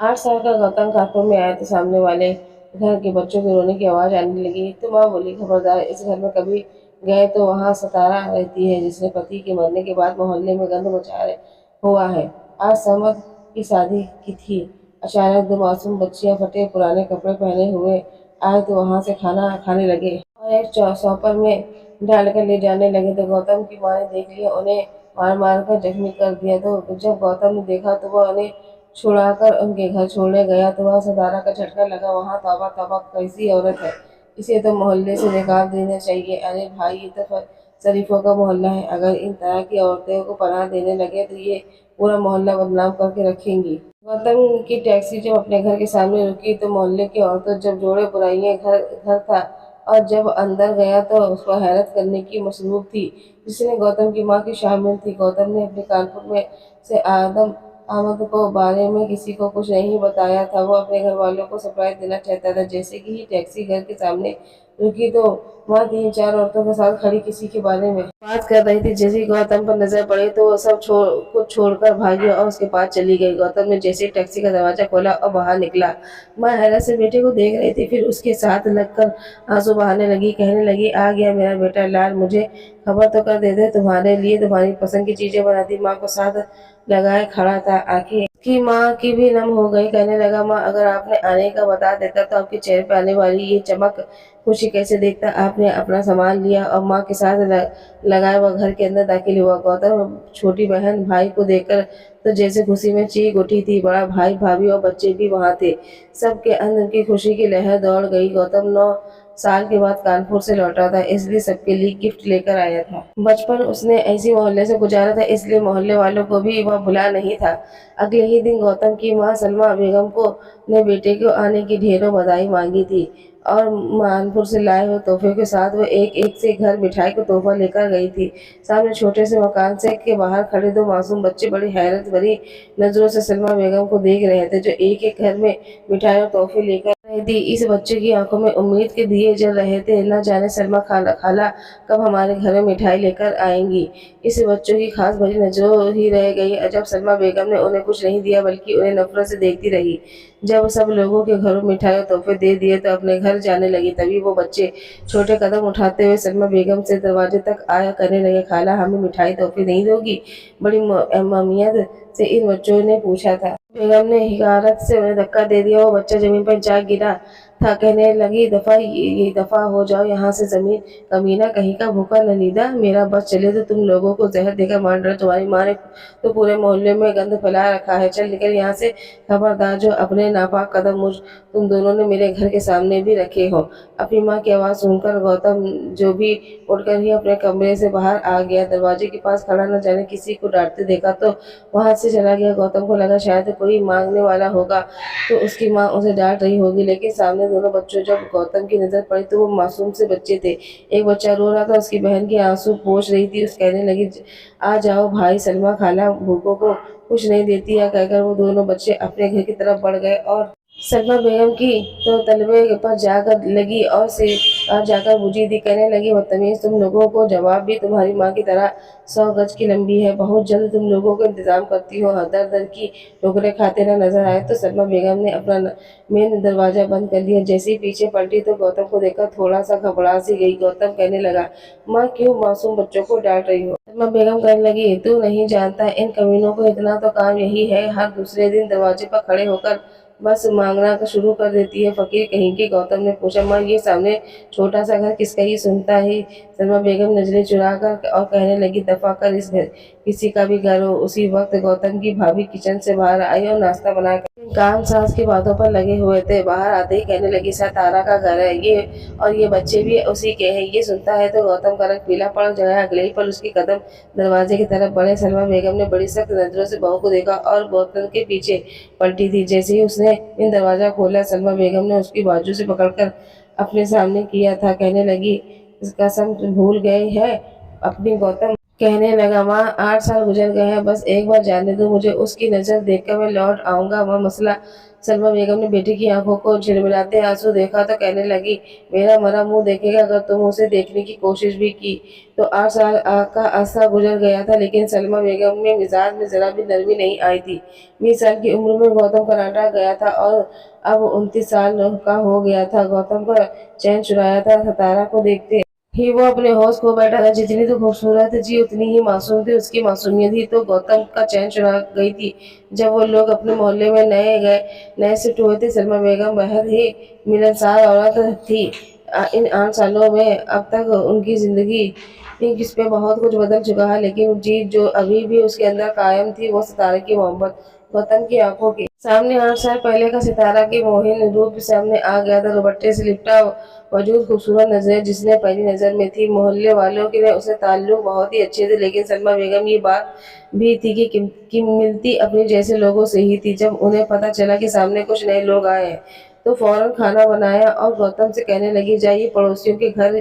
8 साल का गौतम कानपुर में आया तो सामने वाले घर के बच्चों के रोने की आवाज आने लगी। तो माँ बोली, खबरदार, इस घर में कभी गए तो वहाँ सतारा रहती है जिसने पति के मरने के बाद मोहल्ले में गंद मचा हुआ है। आज समद की शादी की थी। अचानक दो मासूम बच्चियां फटे पुराने कपड़े पहने हुए आए तो वहां से खाना खाने लगे और एक सौपर में डालकर ले जाने लगे। तो गौतम की माँ ने देख लिया, उन्हें मार मार कर जख्मी कर दिया। तो जब गौतम ने देखा तो वह उन्हें छुड़ाकर उनके घर छोड़ने गया तो वह सतारा का झटका लगा। वहाँ तौबा तौबा, कैसी औरत है, इसे तो मोहल्ले से निकाल देना चाहिए। अरे भाई, ये तो शरीफों का मोहल्ला है, अगर इन तरह की औरतों को पनाह देने लगे तो ये पूरा मोहल्ला बदनाम करके रखेंगी। गौतम की टैक्सी जब अपने घर के सामने रुकी तो मोहल्ले की औरतों जब जोड़े बुराइयां घर घर था और जब अंदर गया तो उसको हैरत करने की मसरूफ थी जिसने गौतम की माँ की शामिल थी। गौतम ने अपने कानपुर में से आदम अहमद को बारे में किसी को कुछ नहीं बताया था। वो अपने घर वालों को सरप्राइज देना चाहता था। जैसे कि ही टैक्सी घर के सामने रुकी तो वहाँ 3-4 औरतों के साथ खड़ी किसी के बारे में बात कर रही थी। जैसे ही गौतम पर नजर पड़ी तो वो सब कुछ छोड़कर भागी और उसके पास चली गई। गौतम ने जैसे ही टैक्सी का दरवाजा खोला और बाहर निकला, मैं हैरत से बेटे को देख रही थी। फिर उसके साथ लगकर आंसू बहाने लगी, कहने लगी, आ गया मेरा बेटा लाल, मुझे खबर तो कर देते, तुम्हारे लिए तुम्हारी पसंद की चीजें बनाती। माँ को साथ लगाए खड़ा था, आंखें की माँ की भी नम हो गई। कहने लगा, माँ, अगर आपने आने का बता देता तो आपके चेहरे पे आने वाली ये चमक खुशी कैसे देखता। आपने अपना सामान लिया और माँ के साथ लगाए वह घर के अंदर दाखिल हुआ। गौतम छोटी बहन भाई को देखकर तो जैसे खुशी में चीख उठी थी। बड़ा भाई, भाभी और बच्चे भी वहाँ थे। सबके अंदर की खुशी की लहर दौड़ गई। गौतम 9 साल के बाद कानपुर से लौटा था, इसलिए सबके लिए गिफ्ट लेकर आया था। बचपन उसने ऐसी मोहल्ले से गुजारा था, इसलिए मोहल्ले वालों को भी वह भुला नहीं था। अगले ही दिन गौतम की माँ सलमा बेगम को ने बेटे को आने की ढेरों बधाई मांगी थी और मानपुर से लाए हुए तोहफे के साथ वो एक एक से घर मिठाई को तोहफा लेकर गई थी। सामने छोटे से मकान से के बाहर खड़े दो मासूम बच्चे बड़ी हैरत भरी नजरों से सलमा बेगम को देख रहे थे, जो एक एक घर में मिठाई और तोहफे लेकर रही थी। इस बच्चे की आंखों में उम्मीद के दिए जल रहे थे। न जाने सलमा खाला खाला कब हमारे घर में मिठाई लेकर आएंगी। इस बच्चों की खास भरी नजरों ही रह गई। जब सलमा बेगम ने उन्हें कुछ नहीं दिया बल्कि उन्हें नफरत से देखती रही। जब सब लोगों के घरों मिठाई और तोहफे दे दिए तो अपने घर जाने लगी। तभी वो बच्चे छोटे कदम उठाते हुए सलमा बेगम से दरवाजे तक आया करने लगे। खाला, हमें मिठाई तोहफे नहीं दोगी? बड़ी ममियत से इन बच्चों ने पूछा था। बेगम ने हिकारत से उन्हें धक्का दे दिया। वो बच्चा जमीन पर जा गिरा था। कहने लगी, दफा ये दफा हो जाओ यहाँ से, जमीन कमीना कहीं का भूखा ननीदा। मेरा बस चले तो तुम लोगों को जहर देकर मार डालो। तुम्हारी माँ ने तो पूरे मोहल्ले में गंद फैला रखा है। चल निकल यहाँ से, खबरदार जो अपने नापाक कदम मुझ तुम दोनों ने मेरे घर के सामने भी रखे हो। अपनी माँ की आवाज़ सुनकर गौतम जो भी उठकर ही अपने कमरे से बाहर आ गया। दरवाजे के पास खड़ा न जाने किसी को डांटते देखा तो वहां से चला गया। गौतम को लगा शायद कोई मांगने वाला होगा तो उसकी माँ उसे डांट रही होगी, लेकिन सामने दोनों बच्चों जब गौतम की नजर पड़ी तो वो मासूम से बच्चे थे। एक बच्चा रो रहा था, उसकी बहन के आंसू पोंछ रही थी। उस कहने लगी, आ जाओ भाई, सलमा खाला भूखों को कुछ नहीं देती है। कहकर वो दोनों बच्चे अपने घर की तरफ बढ़ गए और सलमा बेगम की तो तलवे पर जाकर लगी और जाकर बुझी थी। कहने लगी, बदतमीज, तुम लोगों को जवाब भी तुम्हारी माँ की तरह 100 गज की लंबी है। बहुत जल्द तुम लोगों को इंतजाम करती हो। दर दर की ठोकरें खाते न नजर आए तो सलमा बेगम ने अपना मेन दरवाजा बंद कर दिया। जैसे ही पीछे पलटी तो गौतम को देखकर थोड़ा सा घबरा सी गई। गौतम कहने लगा, माँ, क्यों मासूम बच्चों को डांट रही हो? सलमा बेगम कहने लगी, तू नहीं जानता, इन कमीनों को इतना तो काम यही है, हर दूसरे दिन दरवाजे पर खड़े होकर बस मांगना का शुरू कर देती है, फकीर कहीं की। गौतम ने पूछा, माँ, ये सामने छोटा सा घर किसका ही सुनता है? सलमा बेगम नजरें चुरा कर और कहने लगी, दफा कर, इस घर किसी का भी घर हो। उसी वक्त गौतम की भाभी किचन से बाहर आई और नाश्ता बनाकर काम सास की बातों पर लगे हुए थे। बाहर आते ही कहने लगी, तारा का घर है ये, और ये बच्चे भी उसी के हैं। ये सुनता है तो गौतम का रंग पीला पड़ गया। अगले ही पल उसके कदम दरवाजे की तरफ बढ़े। सलमा बेगम ने बड़ी सख्त नजरों से बहू को देखा और गौतम के पीछे पलटी थी। जैसे ही उसने इन दरवाजा खोला, सलमा बेगम ने उसकी बाजू से पकड़कर अपने सामने किया था। कहने लगी, इसका कसम भूल गए है अपनी गौतम, कहने लगा, माँ 8 साल गुजर गए हैं, बस एक बार जाने दो मुझे, उसकी नज़र देखकर मैं लौट आऊंगा वह मसला। सलमा बेगम ने बेटी की आंखों को झिलमिलाते आंसू देखा तो कहने लगी, मेरा मरा मुंह देखेगा अगर तुम उसे देखने की कोशिश भी की। तो 8 साल का अरसा गुजर गया था, लेकिन सलमा बेगम में मिजाज में जरा भी नरमी नहीं आई थी। 20 साल की उम्र में गौतम कनाडा गया था और अब 29 साल का हो गया था। गौतम का चैन चुराया था सितारा को देखते ही वो अपने होश खो बैठा था। जितनी तो खूबसूरत जी उतनी ही मासूम थी, उसकी मासूमियत ही तो गौतम का चैन चुरा गई थी। जब वो लोग अपने मोहल्ले में नए शिफ्ट हुए थे, सलमा बेगम बेहद ही मिलनसार औरत थी। इन 8 सालों में अब तक उनकी जिंदगी किस पे बहुत कुछ बदल चुका है, लेकिन चीज जो अभी भी उसके अंदर कायम थी वो सितारे की मोहब्बत। गौतम की आंखों के सामने 8 साल पहले का सितारा के मोहिन रूप सामने आ गया था। दुपट्टे से लिपटा वजूद खूबसूरत नजर जिसने पहली नजर में थी। मोहल्ले वालों के लिए उसे ताल्लुक बहुत ही अच्छे थे, लेकिन सलमा बेगम ये बात भी थी कि मिलती अपने जैसे लोगों से ही थी। जब उन्हें पता चला कि सामने कुछ नए लोग आए हैं तो फौरन खाना बनाया और गौतम से कहने लगी, जाइए पड़ोसियों के घर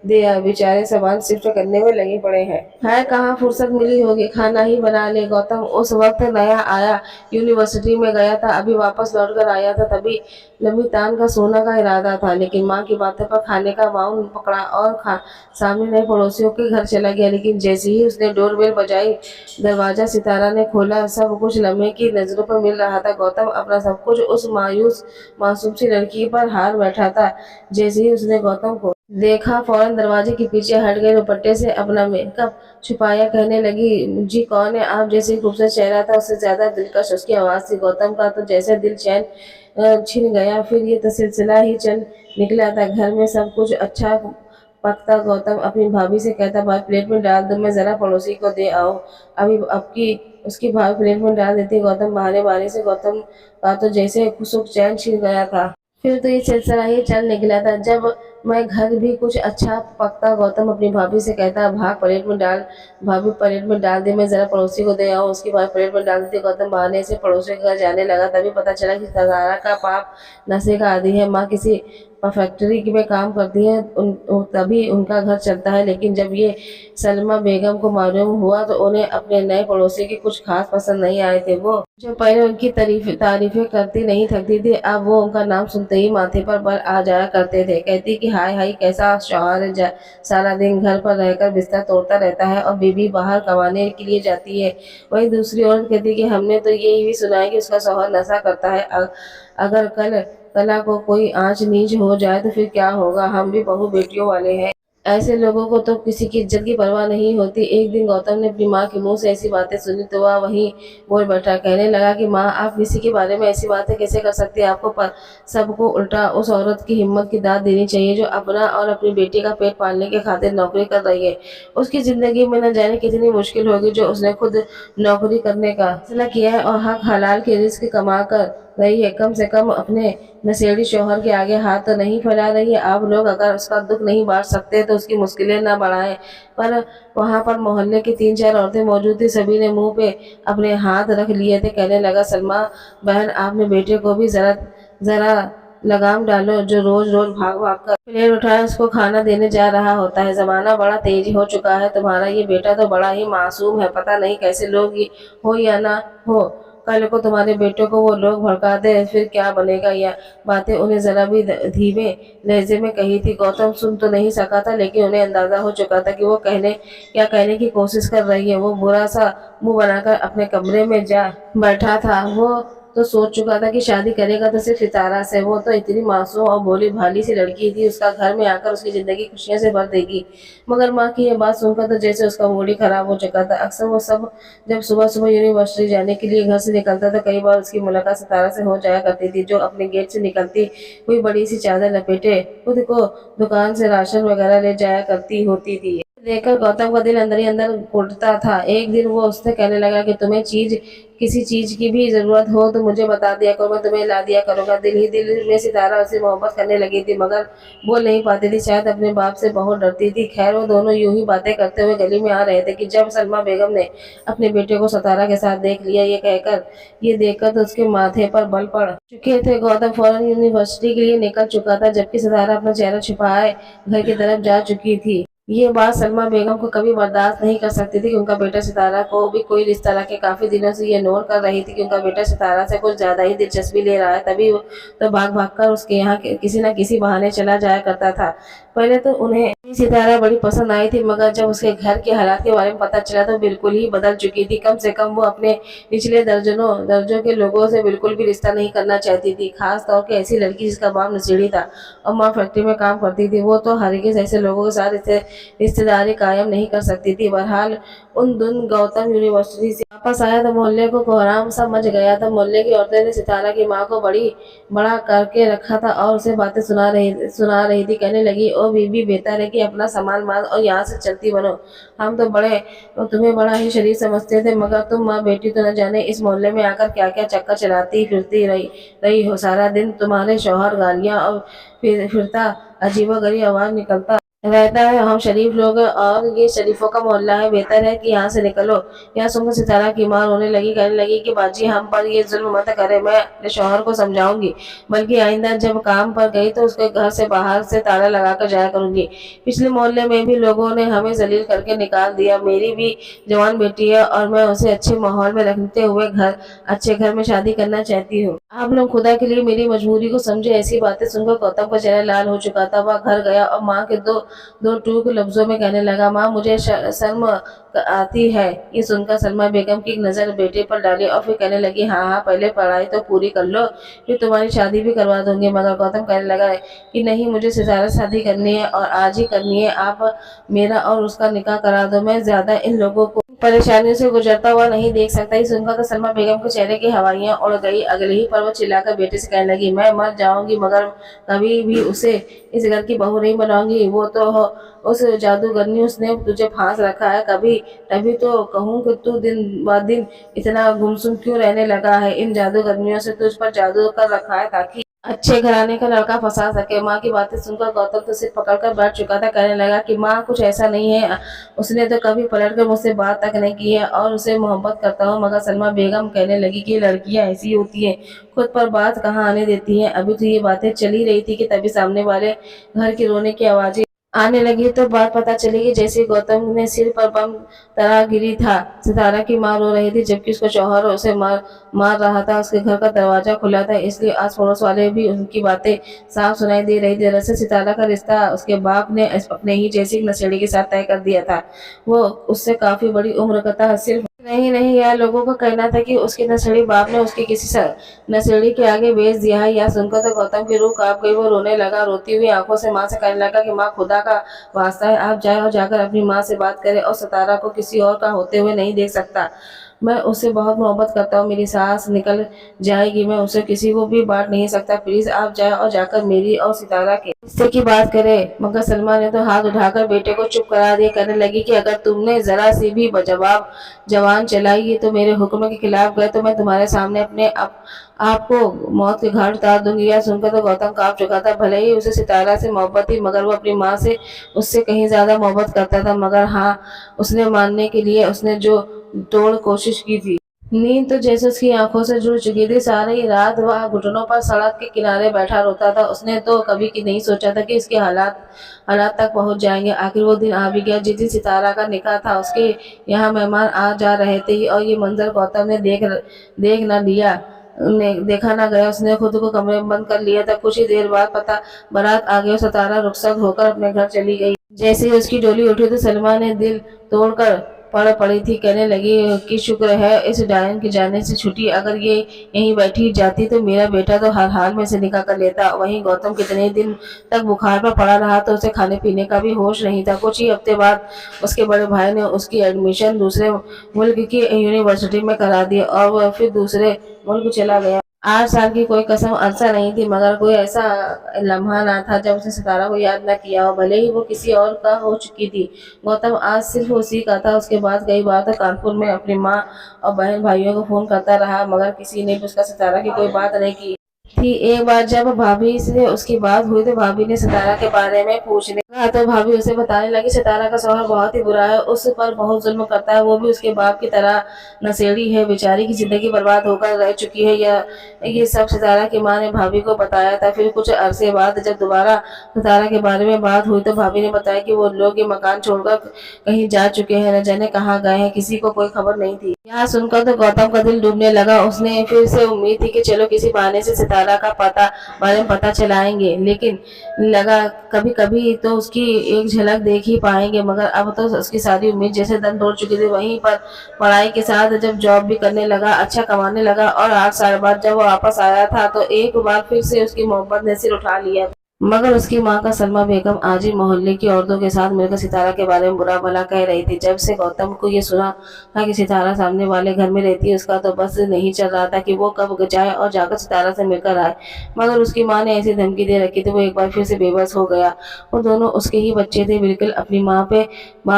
दे आ, बेचारे सामान शिफ्ट करने में लगे पड़े हैं। है कहाँ फुर्सत मिली होगी, खाना ही बना ले। गौतम उस वक्त नया आया यूनिवर्सिटी में गया था, अभी वापस लौट कर आया था। तभी लंबी तान का सोना का इरादा था, लेकिन माँ की बातों पर खाने का बाउंड पकड़ा और सामने नए पड़ोसियों के घर चला गया। लेकिन जैसे ही उसने डोरबेल बजाई, दरवाजा सितारा ने खोला। सब कुछ लम्हे की नजरों पर मिल रहा था। गौतम अपना सब कुछ उस मायूस मासूम सी लड़की पर हार बैठा था। जैसे ही उसने गौतम को देखा, फौरन दरवाजे के पीछे हट गई, दुपट्टे से अपना मेकअप छुपाया, कहने लगी, जी कौन है आप? जैसे ही खूबसूरत चेहरा था उससे ज्यादा दिलकश उसकी आवाज थी। गौतम का तो जैसे दिल चैन छिन गया। फिर ये तो सिलसिला ही चल निकला था। घर में सब कुछ अच्छा पकता। गौतम अपनी भाभी से कहता, भाई प्लेट में डाल दो, मैं जरा पड़ोसी को दे आऊं। अभी आपकी उसकी भाभी प्लेट में डाल देती। गौतम बहाने बहाने से गौतम का तो जैसे सुख चैन छिन गया था। फिर तो ये सिलसिला ही चल निकला था। जब मैं घर भी कुछ अच्छा पकता, गौतम अपनी भाभी से कहता, भाग प्लेट में डाल, भाभी प्लेट में डाल दे, मैं जरा पड़ोसी को दे आऊं। उसकी भाभी प्लेट में डाल देती। गौतम बहाने से पड़ोसी के घर जाने लगा। तभी पता चला कि सहारा का पाप नशे का आदी है। माँ किसी फैक्ट्री में काम करती है, तभी उनका घर चलता है। लेकिन जब ये सलमा बेगम को मालूम हुआ तो उन्हें अपने नए पड़ोसी के कुछ खास पसंद नहीं आए थे। वो जो पहले उनकी तारीफें करती नहीं थकती थी, अब वो उनका नाम सुनते ही माथे पर बल आ जाया करते थे। कहती कि हाय हाय कैसा शौहर है, सारा दिन घर पर रहकर बिस्तर तोड़ता रहता है और बीवी बाहर कमाने के लिए जाती है। वहीं दूसरी औरत कहती कि हमने तो ये भी सुना है कि उसका शौहर नशा करता है। अगर कला को कोई आंच नीच हो जाए तो फिर क्या होगा, हम भी बहू बेटियों वाले हैं। ऐसे लोगों को तो किसी की इज्जत की परवाह नहीं होती। एक दिन गौतम ने अपनी माँ के मुंह से ऐसी बातें सुनी तो वह वहीं बोल बैठा। कहने लगा कि माँ आप किसी के बारे में ऐसी बातें कैसे कर सकती हैं? आपको सबको उल्टा उस औरत की हिम्मत की दाद देनी चाहिए जो अपना और अपनी बेटी का पेट पालने के खातिर नौकरी कर रही है। उसकी जिंदगी में न जाने कितनी मुश्किल होगी जो उसने खुद नौकरी करने का फैसला किया है और हक हलाल के रिस्क कमा कर रही है। कम से कम अपने नशेड़ी शौहर के आगे हाथ तो नहीं फैला रही है। आप लोग अगर उसका दुख नहीं बांट सकते तो उसकी मुश्किलें ना बढ़ाएं। पर वहां पर मोहल्ले की 3-4 औरतें मौजूद थी। सभी ने मुंह पे अपने हाथ रख लिए थे। कहने लगा, सलमा बहन आपने बेटे को भी जरा जरा लगाम डालो, जो रोज रोज भाग भाग कर प्लेट उठाए उसको खाना देने जा रहा होता है। जमाना बड़ा तेज हो चुका है। तुम्हारा ये बेटा तो बड़ा ही मासूम है। पता नहीं कैसे लोग हो या ना हो, कल को तुम्हारे बेटे को वो लोग भड़का दे फिर क्या बनेगा। यह बातें उन्हें जरा भी धीमे लहजे में कही थी। गौतम सुन तो नहीं सका था, लेकिन उन्हें अंदाजा हो चुका था कि वो क्या कहने की कोशिश कर रही है। वो बुरा सा मुंह बनाकर अपने कमरे में जा बैठा था। वो तो सोच चुका था कि शादी करेगा तो सिर्फ सितारा से। वो तो इतनी मासूम और भोली भाली सी लड़की थी, उसका घर में आकर उसकी जिंदगी खुशियों से भर देगी। मगर माँ की ये बात सुनकर तो जैसे उसका मूड ही खराब हो चुका था। अक्सर वो सब जब सुबह सुबह यूनिवर्सिटी जाने के लिए घर से निकलता तो कई बार उसकी मुलाकात सितारा से हो जाया करती थी, जो अपने गेट से निकलती हुई बड़ी सी चादर लपेटे खुद को दुकान से राशन वगैरह ले जाया करती होती थी। देखकर गौतम का दिल अंदर ही अंदर घुटता था। एक दिन वो उससे कहने लगा कि तुम्हें किसी चीज की भी जरूरत हो तो मुझे बता दिया करो, मैं तुम्हें ला दिया करूंगा। दिल ही दिल में सितारा उससे मोहब्बत करने लगी थी, मगर बोल नहीं पाती थी। शायद अपने बाप से बहुत डरती थी। खैर वो दोनों यूं ही बातें करते हुए गली में आ रहे थे कि जब सलमा बेगम ने अपने बेटे को सितारा के साथ देख लिया। ये देखकर तो उसके माथे पर बल पड़ चुके थे। गौतम फौरन यूनिवर्सिटी के लिए निकल चुका था, जबकि सितारा अपना चेहरा छुपाए घर की तरफ जा चुकी थी। ये बात सलमा बेगम को कभी बर्दाश्त नहीं कर सकती थी कि उनका बेटा सितारा को भी कोई रिश्ता रखे। काफी दिनों से ये नोट कर रही थी कि उनका बेटा सितारा से कुछ ज्यादा ही दिलचस्पी ले रहा है। तभी वो तो भाग भाग कर उसके यहाँ किसी न किसी बहाने चला जाया करता था। पहले तो उन्हें सितारा बड़ी पसंद आई थी, मगर जब उसके घर के हालात के बारे में पता चला तो बिल्कुल ही बदल चुकी थी। कम से कम वो अपने निचले दर्जों के लोगों से बिल्कुल भी रिश्ता नहीं करना चाहती थी। खास तौर पे ऐसी लड़की जिसका बाप नशेड़ी था और माँ फैक्ट्री में काम करती थी। वो तो हरगिज ऐसे लोगों के साथ रिश्तेदारी कायम नहीं कर सकती थी। बहरहाल उन दिन गौतम यूनिवर्सिटी से वापस आया तो मोहल्ले को कोहराम सा मच गया था। मोहल्ले की औरतें ने सितारा की माँ को बड़ा करके रखा था और उसे बातें सुना रही थी। कहने लगी, ओ बीबी, बेहतर है कि अपना सामान बांध और यहाँ से चलती बनो। हम तो तुम्हें बड़ा ही शरीफ समझते थे, मगर तुम माँ बेटी तो न जाने इस मोहल्ले में आकर क्या क्या चक्कर चलाती फिरती रही हो। सारा दिन तुम्हारे शौहर गालियाँ और फिरता अजीबोगरीब आवाज निकलता रहता है। हम शरीफ लोग हैं और ये शरीफों का मोहल्ला है, बेहतर है कि यहाँ से निकलो। यह सुनकर सितारा की माँ रोने लगी, कहने लगी कि बाजी, हम पर ये जुल्म मत करे। मैं अपने शौहर को समझाऊंगी, बल्कि आइंदा जब काम पर गई तो उसके घर से बाहर से ताला लगाकर जाया करूंगी। पिछले मोहल्ले में भी लोगों ने हमें जलील करके निकाल दिया। मेरी भी जवान बेटी है और मैं उसे अच्छे माहौल में रखते हुए अच्छे घर में शादी करना चाहती हूँ। आप लोग खुदा के लिए मेरी मजबूरी को समझे। ऐसी बातें सुनकर गौतम का चेहरा लाल हो चुका था। वह घर गया और माँ के दो टूक लफ्जों में कहने लगा, माँ, मुझे शर्म आती है। ये सुनकर सलमा बेगम की नजर बेटे पर डाली और फिर कहने लगी, हाँ हाँ, पहले पढ़ाई तो पूरी कर लो, फिर तुम्हारी शादी भी करवा दूंगी। मगर गौतम कहने लगा कि नहीं, मुझे सितारा से शादी करनी है और आज ही करनी है। आप मेरा और उसका निकाह करा दो। मैं ज्यादा इन लोगों को परेशानियों से गुजरता हुआ नहीं देख सकता। ये सुनकर तो सलमा बेगम के चेहरे की हवाइयां उड़ गई। अगले ही पल वो चिल्लाकर बेटे से कहने लगी, मैं मर जाऊंगी मगर कभी भी उसे इस घर की बहू नहीं बनाऊंगी। वो तो उस जादूगरनी, उसने तुझे फांस रखा है। कभी तभी तो कहूँ कि तू दिन ब दिन इतना गुमसुम क्यों रहने लगा है। इन जादूगरनियों से तुझ पर जादू कर रखा है ताकि अच्छे घराने का लड़का फंसा सके। माँ की बातें सुनकर गौतम तो सिर पकड़कर बैठ चुका था। कहने लगा कि माँ, कुछ ऐसा नहीं है। उसने तो कभी पलटकर मुझसे बात तक नहीं की है और उसे मोहब्बत करता हूँ। मगर सलमा बेगम कहने लगी कि लड़कियां ऐसी होती हैं, खुद पर बात कहाँ आने देती हैं। अभी तो ये बातें चल ही रही थी कि तभी सामने वाले घर की रोने की आवाजें आने लगी तो बात पता चली कि जैसे गौतम ने सिर पर बम तरह गिरी था। सितारा की माँ रो रही थी जबकि उसका शौहर उसे मार रहा था। उसके घर का दरवाजा खुला था, इसलिए आस पड़ोस वाले भी उनकी बातें साफ सुनाई दे रही थी। दरअसल सितारा का रिश्ता उसके बाप ने अपने ही जैसी नशेड़ी के साथ तय कर दिया था। वो उससे काफी बड़ी उम्र का था। सिर्फ नहीं, यह लोगों का कहना था कि उसके नशेड़ी बाप ने उसके किसी नशेड़ी के आगे बेच दिया है। यह सुनकर तो गौतम की रूह कांप गई। वो रोने लगा, रोती हुई आंखों से माँ से कहने लगा कि माँ, खुदा का वास्ता है, आप जाए और जाकर अपनी माँ से बात करें और सितारा को किसी और का होते हुए नहीं देख सकता। मैं उससे बहुत मोहब्बत करता हूँ, मेरी सांस निकल जाएगी, मैं उसे किसी को भी बांट नहीं सकता। प्लीज आप जाए और जाकर मेरी और सितारा के रिश्ते की बात करें। मगर सलमा ने तो हाथ उठाकर बेटे को चुप करा दिया। कहने लगी कि अगर तुमने जरा सी भी जवान चलाई तो मेरे हुक्म के खिलाफ गए तो मैं तुम्हारे सामने अपने आपको मौत के घाट उतार दूंगी। यह सुनकर तो गौतम कांप चुका था। भले ही उसे सितारा से मोहब्बत थी, मगर वो अपनी माँ से उससे कहीं ज्यादा मोहब्बत करता था। मगर हाँ, उसने मानने के लिए उसने जो तोड़ कोशिश की थी। नींद तो जैसे उसकी आंखों से जुड़ चुकी थी। सारी रात वह घुटनों पर सड़क के किनारे बैठा रोता था। उसने तो कभी नहीं सोचा था कि इसके हालात तक पहुंच जाएंगे। आखिर वो दिन आ भी गया जिस दिन सितारा का निकाह था। उसके यहाँ मेहमान आ जा रहे थे और ये मंजर गौतम ने देख न लिया ने देखा ना गया। उसने खुद को कमरे में बंद कर लिया था। कुछ ही देर बाद बारात आ गई और सितारा रुखसत होकर अपने घर चली गई। जैसे ही उसकी डोली उठी तो सलमा ने दिल तोड़कर पड़ी थी। कहने लगी कि शुक्र है इस डायन के जाने से छुटी। अगर ये यहीं बैठी जाती तो मेरा बेटा तो हर हाल में से निकाह कर लेता। वहीं गौतम कितने दिन तक बुखार पर पड़ा रहा तो उसे खाने पीने का भी होश नहीं था। कुछ ही हफ्ते बाद उसके बड़े भाई ने उसकी एडमिशन दूसरे मुल्क की यूनिवर्सिटी में करा दी और वह फिर दूसरे मुल्क चला गया। 8 साल की कोई कसम अरसा नहीं थी, मगर कोई ऐसा लम्हा ना था जब उसने सितारा को याद न किया हो, भले ही वो किसी और का हो चुकी थी। गौतम आज सिर्फ उसी का था। उसके बाद कई बार तो कानपुर में अपनी माँ और बहन भाइयों को फोन करता रहा, मगर किसी ने भी उसका सितारा की कोई बात नहीं की थी। एक बार जब भाभी से उसकी बात हुई तो भाभी ने सितारा के बारे में पूछने लगा तो भाभी उसे बताने लगी सितारा का शौहर बहुत ही बुरा है, उस पर बहुत जुल्म करता है, वो भी उसके बाप की तरह नशेड़ी है, बेचारी की जिंदगी बर्बाद होकर रह चुकी है। ये सब सितारा की माँ ने भाभी को बताया था। फिर कुछ अरसे बाद जब दोबारा सितारा के बारे में बात हुई तो भाभी ने बताया कि वो लोग ये मकान छोड़कर कहीं जा चुके हैं, न जाने कहाँ गए हैं, किसी को कोई खबर नहीं थी। यहाँ सुनकर तो गौतम का दिल डूबने लगा। उसने फिर से उम्मीद थी कि चलो किसी बहाने से सितारा का बारे में पता चलाएंगे, लेकिन लगा कभी कभी तो उसकी एक झलक देख ही पाएंगे, मगर अब तो उसकी सारी उम्मीद जैसे दम तोड़ चुकी थी। वहीं पर पढ़ाई के साथ जब जॉब भी करने लगा, अच्छा कमाने लगा, और 8 साल बाद जब वो वापस आया था तो एक बार फिर से उसकी मोहब्बत ने सिर उठा लिया। मगर उसकी माँ का सलमा बेगम आज ही मोहल्ले की औरतों के साथ मिलकर सितारा के बारे में बुरा भला कह रही थी। जब से गौतम को ये सुना था कि सितारा सामने वाले घर में रहती है, उसका तो बस नहीं चल रहा था कि वो कब जाए और जाकर सितारा से मिलकर आए। मगर उसकी माँ ने ऐसी धमकी दे रखी थी, वो एक बार फिर से बेबस हो गया। वो दोनों उसके ही बच्चे थे, बिल्कुल अपनी माँ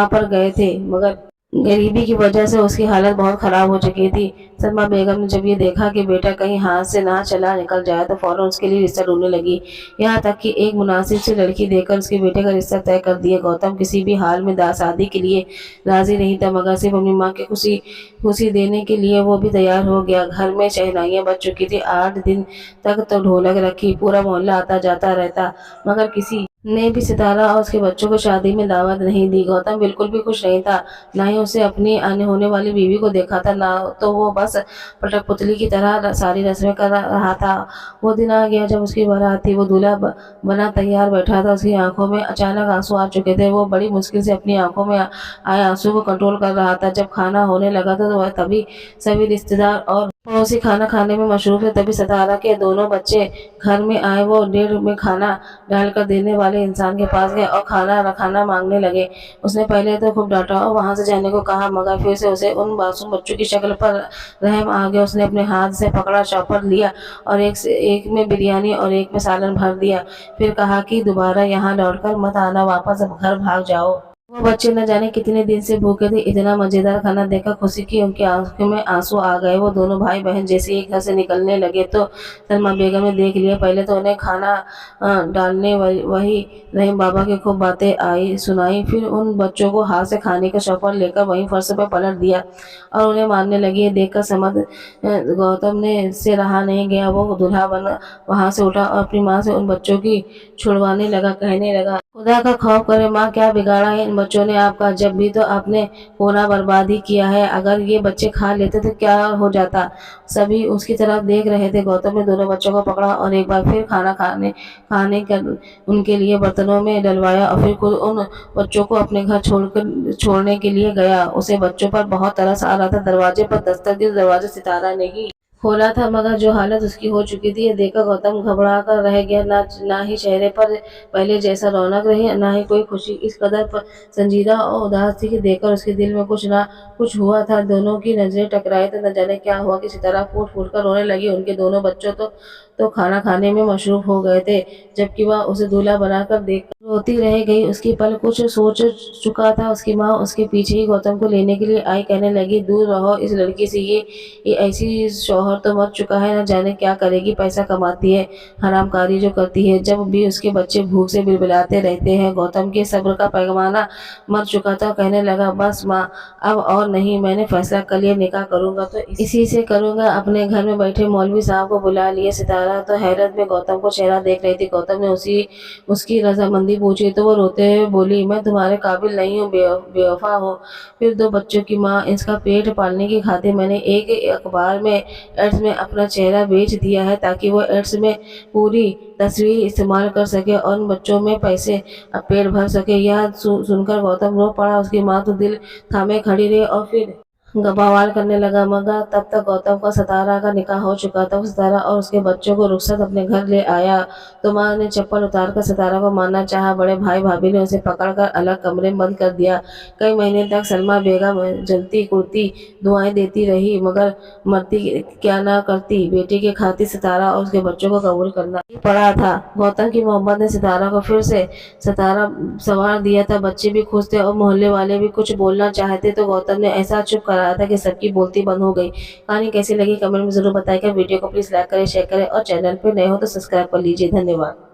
पर गए थे, मगर गरीबी की वजह से उसकी हालत बहुत खराब हो चुकी थी। सलमा बेगम ने जब ये देखा कि बेटा कहीं हाथ से ना चला निकल जाए तो फौरन उसके लिए रिश्ता ढूंढने लगी। यहाँ तक कि एक मुनासिब सी लड़की देकर उसके बेटे का रिश्ता तय कर दिया। गौतम किसी भी हाल में शादी के लिए राजी नहीं था, मगर सिर्फ अपनी माँ की खुशी देने के लिए वो भी तैयार हो गया। घर में शहनाइयाँ बज चुकी थी। 8 दिन तक तो ढोलक रखी, पूरा मोहल्ला आता जाता रहता, मगर किसी ने भी सितारा और उसके बच्चों को शादी में दावत नहीं दी। गौतम बिल्कुल भी खुश नहीं था, ना ही उसे अपनी आने होने वाली बीवी को देखा था, ना तो वो बस कठपुतली की तरह सारी रस्में कर रहा था। वो दिन आ गया जब उसकी बारात थी। वो दूल्हा बना तैयार बैठा था। उसकी आंखों में अचानक आंसू आ चुके थे। वो बड़ी मुश्किल से अपनी आंखों में आए आंसू को कंट्रोल कर रहा था। जब खाना होने लगा था तो वह तभी सभी रिश्तेदार और पड़ोसी खाना खाने में मशरूफ थे। तभी सितारा के दोनों बच्चे घर में आए। वो डेढ़ में खाना डालकर देने वाले इंसान के पास गए और खाना मांगने लगे। उसने पहले तो खूब डांटा और वहां से जाने को कहा, मगर फिर से उसे उन मासूम बच्चों की शक्ल पर रहम आ गया। उसने अपने हाथ से पकड़ा, चॉपर लिया और एक में बिरयानी और एक में सालन भर दिया। फिर कहा कि दोबारा यहाँ लौटकर मत आना, वापस घर भाग जाओ। वो बच्चे न जाने कितने दिन से भूखे थे। इतना मजेदार खाना देखकर खुशी की उनकी आंखों में आंसू आ गए। वो दोनों भाई बहन जैसे ही घर से निकलने लगे तो सलमा बेगम ने देख लिया। पहले तो उन्हें खाना डालने वही रहीम बाबा की खूब बातें सुनाई। फिर उन बच्चों को हाथ से खाने का चौपर लेकर वहीं फर्श पर पलट दिया और उन्हें मारने लगी। देखकर समझ गौतम ने से रहा नहीं गया। वो दूल्हा बन वहां से उठा और अपनी माँ से उन बच्चों की छुड़वाने लगा। कहने लगा, खुदा का खौफ करे माँ, क्या बिगाड़ा है इन बच्चों ने आपका? जब भी तो आपने पूरा बर्बाद ही किया है। अगर ये बच्चे खा लेते तो क्या हो जाता? सभी उसकी तरफ देख रहे थे। गौतम ने दोनों बच्चों को पकड़ा और एक बार फिर खाने का उनके लिए बर्तनों में डलवाया और फिर खुद उन बच्चों को अपने घर छोड़ने के लिए गया। उसे बच्चों पर बहुत तरस आ रहा था। दरवाजे पर दस्तक दी। दरवाजा सितारा ने ही खोला था, मगर जो हालत उसकी हो चुकी थी ये देखकर गौतम घबरा कर रह गया। ना ही चेहरे पर पहले जैसा रौनक रही, ना ही कोई खुशी। इस कदर संजीदा और उदास थी कि देखकर उसके दिल में कुछ हुआ था। दोनों की नजरें टकराई तो न जाने क्या हुआ कि सितारा फूट फूट कर रोने लगी। उनके दोनों बच्चों तो खाना खाने में मशरूफ हो गए थे, जबकि वह उसे दूल्हा बनाकर देख रोती रह गई। उसकी पल कुछ सोच चुका था। उसकी माँ उसके पीछे ही गौतम को लेने के लिए आई। कहने लगी, दूर रहो इस लड़की से, ये ऐसी शौहर तो मर चुका है, न जाने क्या करेगी, पैसा कमाती है, हरामकारी जो करती है, जब भी उसके बच्चे भूख से बिलबिलाते रहते हैं। गौतम के सब्र का पैमाना मर चुका था। कहने लगा, बस माँ, अब और नहीं, मैंने फैसला कर लिया, निकाह करूंगा तो इसी से करूंगा। अपने घर में बैठे मौलवी साहब को बुला लिए। सितारा तो हैरत में गौतम को चेहरा देख रही थी। गौतम ने उसकी रजामंदी पूछी तो वो रोते हुए बोली, मैं तुम्हारे काबिल नहीं हूँ, बेवफा हूँ। फिर 2 बच्चों की माँ, इसका पेट पालने की खातिर मैंने एक अखबार में एड्स में अपना चेहरा बेच दिया है, ताकि वो एड्स में पूरी तस्वीर इस्तेमाल कर सके और उन बच्चों में पैसे पेट भर सके। यह सुनकर गौतम रो पड़ा। उसकी माँ तो दिल थामे खड़ी रही और फिर बवाल करने लगा। मगर तब तक गौतम का सितारा का निकाह हो चुका था। वो सितारा और उसके बच्चों को रुखसत अपने घर ले आया तो माँ ने चप्पल उतारकर सितारा को मारना चाहा। बड़े भाई भाभी ने उसे पकड़कर अलग कमरे में बंद कर दिया। कई महीने तक सलमा बेगम जलती कुर्ती दुआएं देती रही, मगर मरती क्या ना करती। बेटी के खातिर सितारा और उसके बच्चों को कबूल करना ही पड़ा था। गौतम की मोहब्बत ने सितारा को फिर से सितारा संवार दिया था। बच्चे भी खुश थे और मोहल्ले वाले भी कुछ बोलना चाहते तो गौतम ने ऐसा चुप करा रहा था कि सबकी बोलती बंद हो गई। कहानी कैसी लगी कमेंट में जरूर बताइएगा। वीडियो को प्लीज लाइक करें, शेयर करें और चैनल पे नए हो तो सब्सक्राइब कर लीजिए। धन्यवाद।